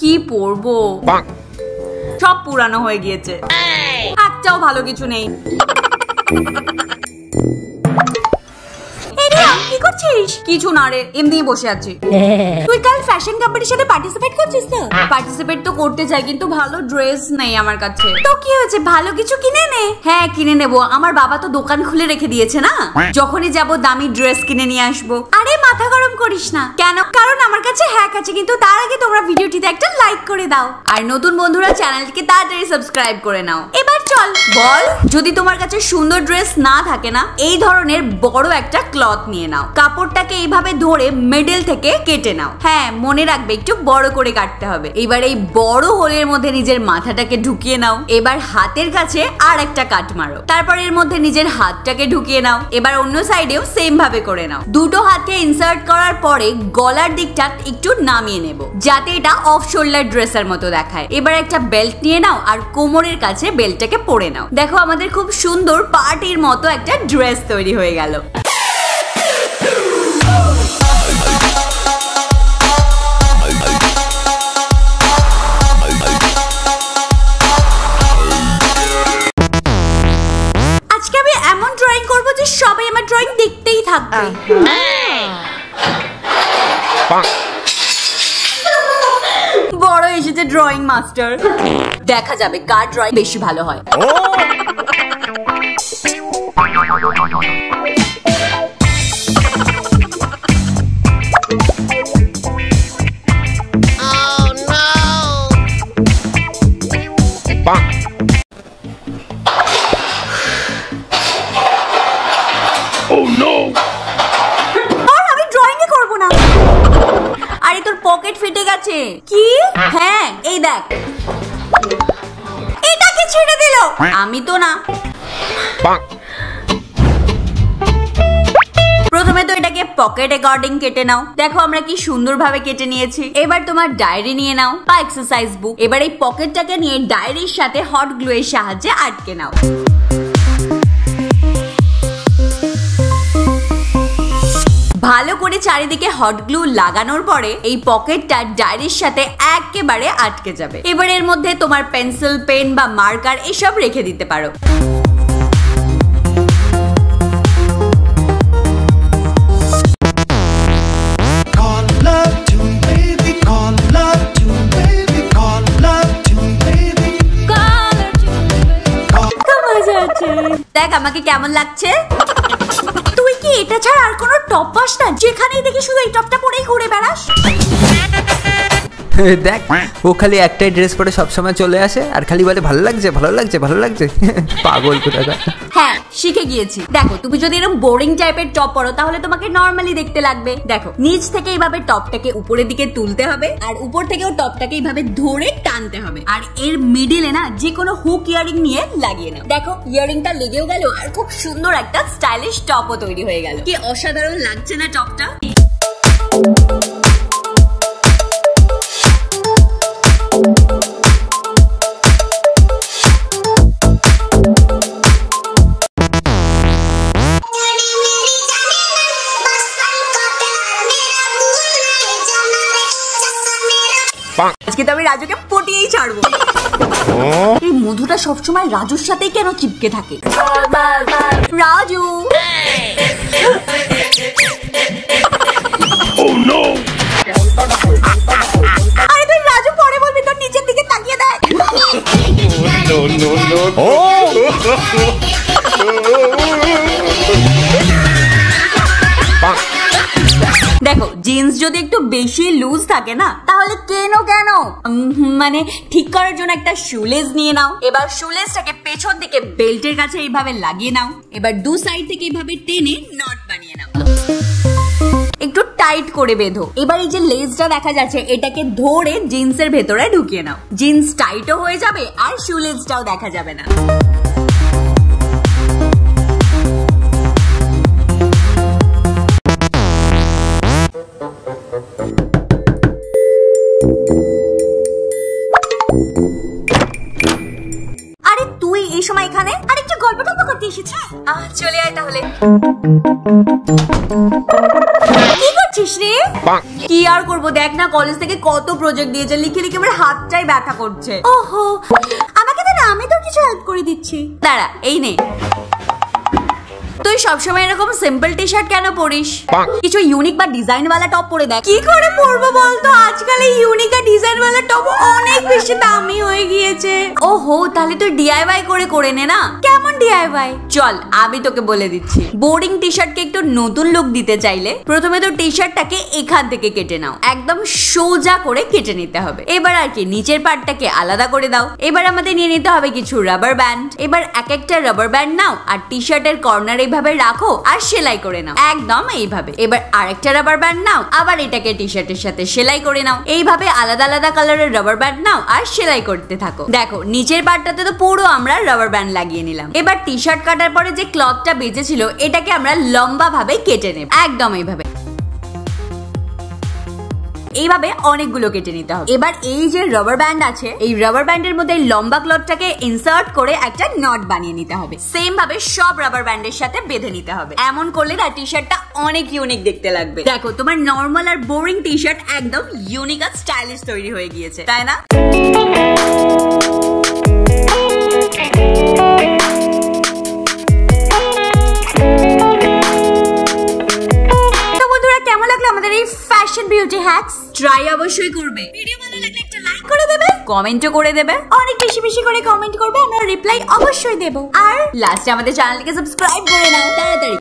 কি পরবো? সব পুরানো হয়ে গিয়েছে, একটাও ভালো কিছু নেই। কি করছিস? কিছু না রে, এমনি বসে আছি। তুই কাল ফ্যাশন কম্পিটিশনে পার্টিসিপেট করছিস তো? পার্টিসিপেট তো করতে চাই, কিন্তু ভালো ড্রেস নেই আমার কাছে। তো কি হয়েছে, ভালো কিছু কিনে নে। হ্যাঁ কিনে নেবো, আমার বাবা তো দোকান খুলে রেখে দিয়েছে না, যখনই যাব দামি ড্রেস কিনে নিয়ে আসবো। আরে মাথা গরম করিস না। কেন? কারণ আমার কাছে হ্যাক আছে, কিন্তু তার আগে তোমরা ভিডিওটিতে একটা লাইক করে দাও, আর নতুন বন্ধুরা চ্যানেলটিকে তাড়াতাড়ি সাবস্ক্রাইব করে নাও। এবার চল বল, যদি তোমার কাছে সুন্দর ড্রেস না থাকে না, এই ধরনের বড় একটা ক্লথ নিয়ে নাও, কাপড়টাকে এইভাবে ধরে মিডল থেকে কেটে নাও। হ্যাঁ মনে রাখবে একটু বড় করে কাটতে হবে। এবার এই বড় হোলের মধ্যে নিজের মাথাটাকে ঢুকিয়ে নাও। এবার হাতের কাছে আর একটা কাট মারো, তারপর এর মধ্যে নিজের হাতটাকে ঢুকিয়ে নাও। এবার অন্য সাইডেও সেম ভাবে করে নাও। দুটো হাতকে ইনসার্ট করার পরে গলার দিকটা একটু নামিয়ে নেব, যাতে এটা অফ শোল্ডার ড্রেসের মতো দেখায়। এবার একটা বেল্ট নিয়ে নাও আর কোমরের কাছে বেল্টটাকে পরে নাও। দেখো আমাদের খুব সুন্দর পার্টির মতো একটা ড্রেস তৈরি হয়ে গেল। সবাই আমার ড্রয়িং দেখতেই থাকবে। বড় এসেছে ড্রয়িং মাস্টার, দেখা যাবে কার ড্রয়িং বেশি ভালো হয়। আমি ড্রয়িং করব না। আরে তোর পকেট ফেটে গেছে। কি? হ্যাঁ এই দেখ, এটাকে ছেড়ে দিল। আমি তো না। প্রথমে তো এটাকে পকেট অ্যাকর্ডিং কেটে নাও। দেখো আমরা কি সুন্দর ভাবে কেটে নিয়েছি। এবার তোমার ডায়েরি নিয়ে নাও বা এক্সারসাইজ বুক। এবার এই পকেটটাকে নিয়ে ডায়েরির সাথে হট গ্লু এর সাহায্যে আটকে নাও। ভালো করে চারিদিকে হট গ্লু লাগানোর পরে এই পকেটটা ডায়েরির সাথে একেবারে আটকে যাবে। এবার এর মধ্যে তোমার পেন্সিল, পেন বা মার্কার এসব রেখে দিতে পারো। দেখ আমাকে কেমন লাগছে। তুই কি এটা ছাড়া আর কোনো টপ পাস না? যেখানেই দেখি শুধু এই টপটা পরেই ঘুরে বেড়াস। দেখ ও খালি একটাই ড্রেস পরে সবসময় চলে আসে আর খালি বলে ভালো লাগছে ভালো লাগছে ভালো লাগছে। পাগল কোথাকার। হ্যাঁ শিখে গিয়েছি। দেখো তুমি যদি এরকম বোরিং টাইপের টপ পরো তাহলে তোমাকে নরমালি দেখতে লাগবে। দেখো নিচ থেকে এইভাবে টপটাকে উপরের দিকে তুলতে হবে, আর উপর থেকেও টপটাকে এইভাবে ধরে টানতে হবে, আর এর মিডিলে না যে কোনো হুক ইয়ারিং নিয়ে লাগিয়ে নাও। দেখো ইয়ারিংটা লেগেও গেল আর খুব সুন্দর একটা স্টাইলিশ টপও তৈরি হয়ে গেল। কি অসাধারণ লাগছে না টপটা? আজকে তো আমি রাজুকে পটিয়েই ছাড়বো। এই মধুটা সবসময় রাজুর সাথেই কেন চিপকে থাকে? রাজু আরে তুই রাজু পরে বলবি, তোর নিচের দিকে তাকিয়ে দেখ। দেখো জিন্স যদি একটু বেশি লুজ থাকে না তাহলে কেন মানে ঠিক করার জন্য একটা শুলেস নিয়ে নাও। এবার শুলেসটাকে পেছন দিকে বেল্টের কাছে এইভাবে লাগিয়ে নাও। এবার দু সাইড থেকে এইভাবে টেনে নট বানিয়ে নাও, একটু টাইট করে বেঁধো। এবার এই যে লেসটা দেখা যাচ্ছে এটাকে ধরে জিন্সের ভেতরে ঢুকিয়ে নাও। জিন্স টাইটও হয়ে যাবে আর শুলেসটাও দেখা যাবে না। আরে তুই এই সময় এখানে? আর একটু গল্প টল্প করতে এসেছিস? চলে আয় তাহলে। কি করছিস? করছিস রে? কি আর করবো, দেখ না কলেজ থেকে কত প্রজেক্ট দিয়েছে, লিখে লিখে আমার হাতটাই ব্যথা করছে। ওহো, আমাকে দে না, আমি তো কিছু হেল্প করে দিচ্ছি। দাঁড়া, এই নে। তুই সবসময় এরকম সিম্পল টি শার্ট কেন পরিস? কিছু ইউনিক বা ডিজাইন वाला টপ পরে দেখ। কি করে পরবো বলতো, আজকাল এই ইউনিক আর ডিজাইন वाला টপ অনেক বেশি দামি হয়ে গিয়েছে। ওহো, তাহলে তুই ডিআইওয়াই করে নে না। কেমন ডিআইওয়াই? চল আমি তোকে বলে দিচ্ছি। বোরিং টি শার্টকে একটু নতুন লুক দিতে চাইলে প্রথমে তো টি শার্টটাকে এখান থেকে কেটে নাও, একদম সোজা করে কেটে নিতে হবে। এবার আর কি নিচের পার্টটাকে আলাদা করে দাও। এবার আমাদের নিয়ে নিতে হবে কিছু রাবার ব্যান্ড। এবার এক একটা রাবার ব্যান্ড নাও আর টি শার্টের কর্নারে এইভাবে রাখো আর সেলাই করে নাও, একদম এইভাবে। এবার আরেকটা রাবার ব্যান্ড নাও, আবার এটাকে টি শার্টের সাথে সেলাই করে নাও। এইভাবে আলাদা আলাদা কালারের রাবার ব্যান্ড নাও আর সেলাই করতে থাকো। দেখো নিচের পার্টটাতে তো পুরো আমরা রাবার ব্যান্ড লাগিয়ে নিলাম। এবার টি শার্ট কাটার পরে যে ক্লথটা বেঁচেছিল এটাকে আমরা লম্বা ভাবে কেটে নেব, একদম এইভাবে। এইভাবে অনেকগুলো কেটে নিতে হবে। এবার এই যে রাবার ব্যান্ড আছে, এই রাবার ব্যান্ডের মধ্যে লম্বা ক্লথটাকে ইনসার্ট করে একটা নট বানিয়ে নিতে হবে। সেম ভাবে সব রাবার ব্যান্ডের সাথে বেঁধে নিতে হবে। এমন করলে না টি শার্টটা অনেক ইউনিক দেখতে লাগবে। দেখো তোমার নর্মাল আর বোরিং টি শার্ট একদম ইউনিক আর স্টাইলিশ তৈরি হয়ে গিয়েছে, তাই না? ফ্যাশন বিউটি হ্যাকস ট্রাই অবশ্যই করবে। ভিডিও ভালো লাগলে একটা লাইক করে দেবে, কমেন্টও করে দেবে, অনেক বেশি বেশি করে কমেন্ট করবে, আমরা রিপ্লাই অবশ্যই দেব। আর লাস্টে আমাদের চ্যানেলটিকে সাবস্ক্রাইব করে নাও তাড়াতাড়ি।